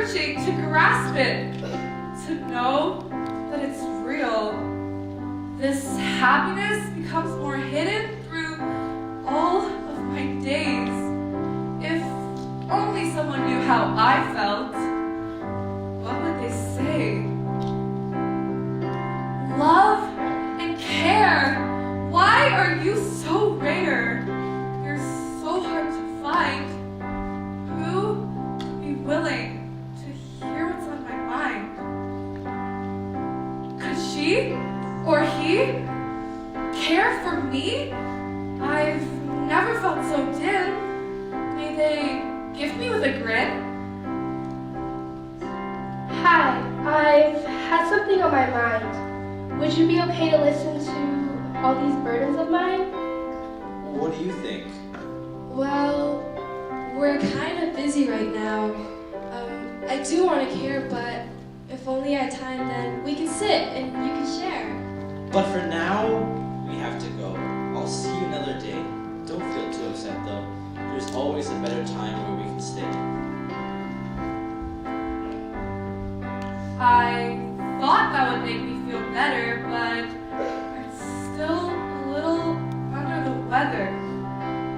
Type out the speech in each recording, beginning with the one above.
searching to grasp it, to know that it's real. This happiness becomes more hidden through all of my days. If only someone knew how I felt, what would they say? Love and care, why are you so rare? You're so hard to find. Who would be willing to hear what's on my mind? Could she or he care for me? I've never felt so dim. May they gift me with a grin? Hi, I've had something on my mind. Would you be okay to listen to all these burdens of mine? What do you think? Well, we're kind of busy right now. I do want to care, but if only I had time, then we can sit and you can share. But for now, we have to go. I'll see you another day. Don't feel too upset though. There's always a better time where we can stay. I thought that would make me feel better, but I'm still a little under the weather.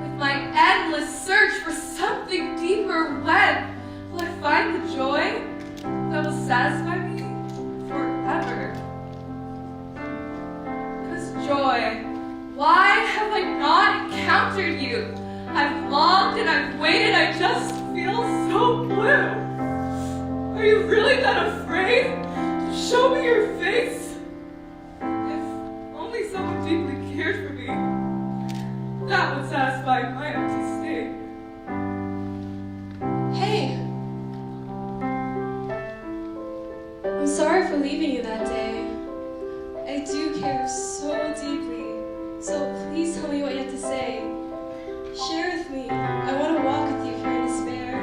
With my endless search for something deeper, when will I find the joy that will satisfy me forever? Because joy, why have I not encountered you? I've longed and I've waited, I just feel so blue. Are you really that afraid? Show me your face. If only someone deeply cared for me, that would satisfy my empty state. Hey! I'm sorry for leaving you that day. I do care so deeply, so please tell me what you have to say. Share with me. I want to walk with you if you're in despair.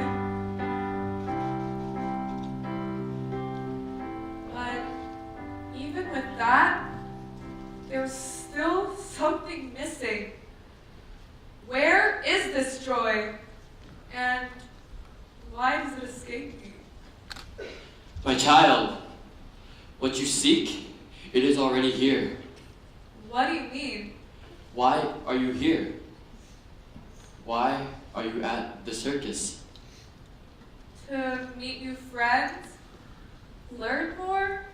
But even with that, there's still something missing. Where is this joy? And why does it escape me? My child, what you seek, it is already here. What do you mean? Why are you here? Why are you at the circus? To meet new friends, learn more,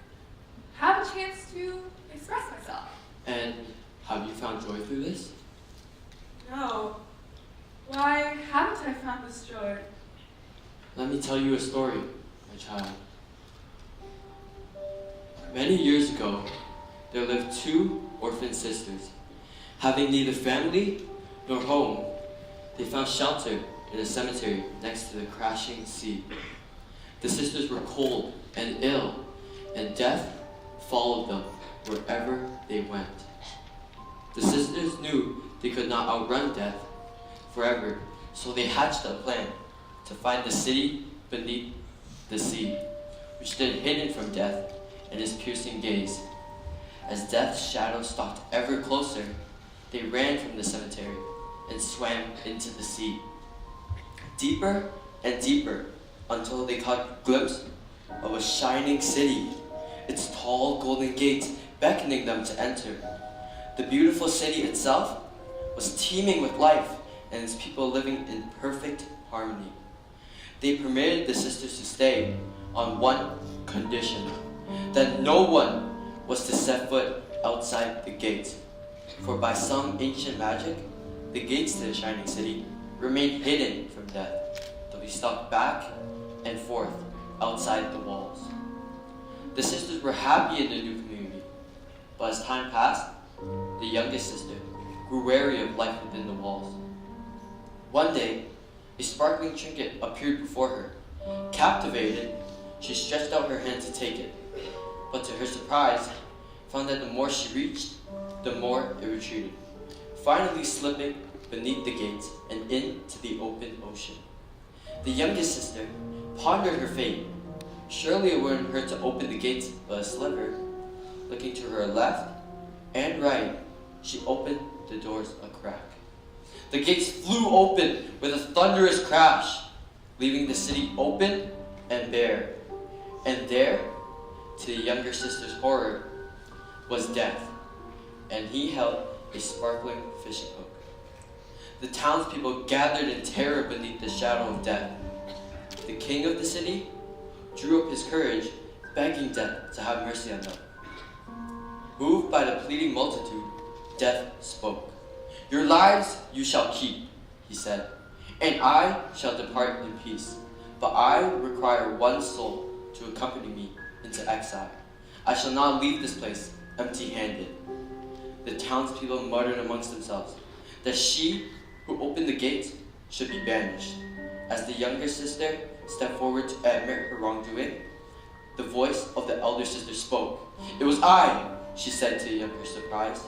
have a chance to express myself. And have you found joy through this? No. Why haven't I found this joy? Let me tell you a story, my child. Many years ago, there lived two orphan sisters. Having neither family nor home, they found shelter in a cemetery next to the crashing sea. The sisters were cold and ill, and death followed them wherever they went. The sisters knew they could not outrun death forever, so they hatched a plan to find the city beneath the sea, which stood hidden from death and his piercing gaze. As death's shadow stalked ever closer, they ran from the cemetery and swam into the sea. Deeper and deeper until they caught a glimpse of a shining city, its tall golden gates beckoning them to enter. The beautiful city itself was teeming with life and its people living in perfect harmony. They permitted the sisters to stay on one condition, that no one was to set foot outside the gates. For by some ancient magic, the gates to the shining city remained hidden from death, though he stalked back and forth outside the walls. The sisters were happy in the new community, but as time passed, the youngest sister grew wary of life within the walls. One day, a sparkling trinket appeared before her. Captivated, she stretched out her hand to take it, but to her surprise, found that the more she reached, the more it retreated, finally slipping beneath the gates and into the open ocean. The youngest sister pondered her fate. Surely it wouldn't hurt to open the gates but a sliver. Looking to her left and right, she opened the doors a crack. The gates flew open with a thunderous crash, leaving the city open and and bare. And there, to the younger sister's horror, was Death, and he held a sparkling fishing hook. The townspeople gathered in terror beneath the shadow of Death. The king of the city drew up his courage, begging Death to have mercy on them. Moved by the pleading multitude, Death spoke. "Your lives you shall keep," he said, "and I shall depart in peace. But I require one soul to accompany me into exile. I shall not leave this place empty-handed." The townspeople muttered amongst themselves that she who opened the gate should be banished. As the younger sister stepped forward to admit her wrongdoing, the voice of the elder sister spoke. "It was I," she said to the younger, surprised.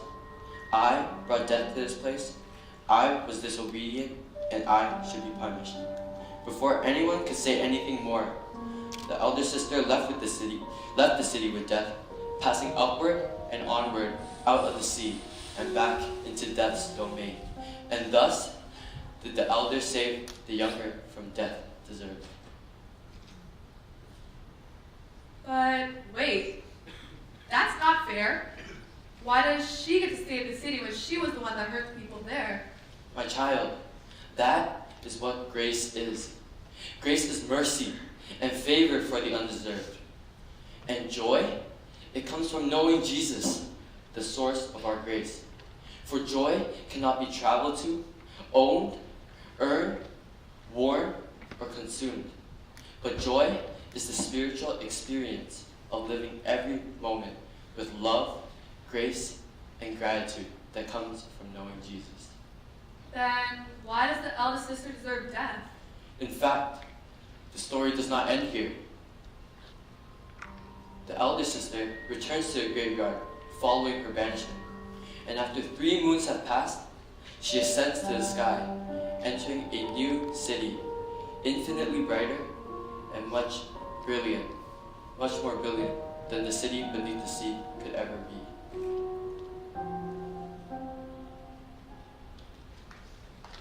"I brought Death to this place. I was disobedient, and I should be punished." Before anyone could say anything more, the elder sister left the city with Death, passing upward and onward out of the sea and back into Death's domain. And thus did the elder save the younger from death deserved. But wait, that's not fair. Why does she get to stay in the city when she was the one that hurt the people there? My child, that is what grace is. Grace is mercy and favor for the undeserved. And joy, it comes from knowing Jesus, the source of our grace. For joy cannot be traveled to, owned, earned, worn, or consumed. But joy is the spiritual experience of living every moment with love, grace, and gratitude that comes from knowing Jesus. Then why does the eldest sister deserve death? In fact, the story does not end here. The elder sister returns to the graveyard following her banishment, and after 3 moons have passed, she ascends to the sky, entering a new city, infinitely brighter and much more brilliant than the city beneath the sea could ever be.